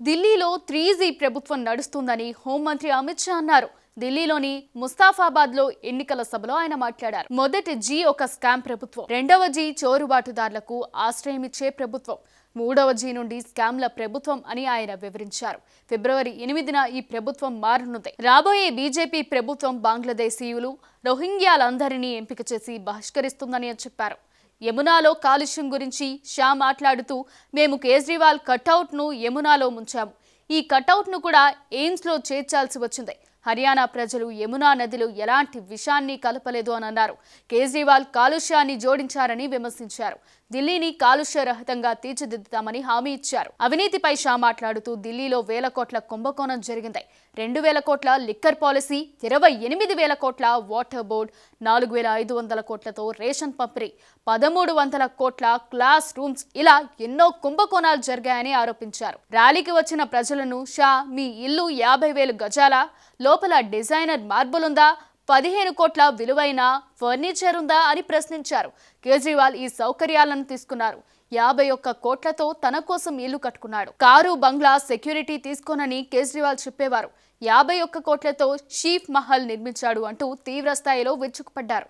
ఢిల్లీలో 3G ప్రభుత్వం నడుస్తుందని హోంమంత్రి అమిత్ షా అన్నారు. ఢిల్లీలోని ముస్తాఫాబాద్లో ఎన్నికల సభలో ఆయన మాట్లాడారు. మొదటి జీ ఒక స్కామ్ ప్రభుత్వం, రెండవ జీ చోరుబాటుదారులకు ఆశ్రయం ఇచ్చే ప్రభుత్వం, మూడవ జీ నుండి స్కామ్ల ప్రభుత్వం అని ఆయన వివరించారు. ఫిబ్రవరి 8న ఈ ప్రభుత్వం మారనుంది. రాబోయే బీజేపీ ప్రభుత్వం బంగ్లాదేశీయులు, రోహింగ్యాలందరినీ ఎంపిక చేసి బహిష్కరిస్తుందని చెప్పారు. యమునాలో కాలుష్యం గురించి షా మాట్లాడుతూ, మేము కేజ్రీవాల్ కటౌట్ను యమునాలో ముంచాము. ఈ కటౌట్ను కూడా ఎయిమ్స్లో చేర్చాల్సి వచ్చింది. హర్యానా ప్రజలు యమునా నదిలో ఎలాంటి విషాన్ని కలపలేదు అని అన్నారు. కేజ్రీవాల్ కాలుష్యాన్ని జోడించారని విమర్శించారు. ఢిల్లీని కాలుష్య రహితంగా తీర్చిదిద్దుతామని హామీ ఇచ్చారు. అవినీతిపై షా మాట్లాడుతూ, ఢిల్లీలో 1000 కోట్ల కుంభకోణం జరిగింది. 2000 కోట్ల లిక్కర్ పాలసీ, 28,000 కోట్ల వాటర్ బోర్డ్, 4,500 కోట్లతో రేషన్ పంపిణీ, 1,300 కోట్ల క్లాస్ రూమ్స్, ఇలా ఎన్నో కుంభకోణాలు జరిగాయని ఆరోపించారు. ర్యాలీకి వచ్చిన ప్రజలను షా, మీ ఇల్లు 50,000 గజాల, లోపల డిజైనర్ మార్బుల్ ఉందా, 15 కోట్ల విలువైన ఫర్నిచర్ ఉందా అని ప్రశ్నించారు. కేజ్రీవాల్ ఈ సౌకర్యాలను తీసుకున్నారు. 51 కోట్లతో తన కోసం ఇల్లు కట్టుకున్నాడు. కారు, బంగ్లా సెక్యూరిటీ తీసుకోనని కేజ్రీవాల్ చెప్పేవారు. 51 కోట్లతో షీఫ్ మహల్ నిర్మించాడు అంటూ తీవ్ర స్థాయిలో విరుచుకుపడ్డారు.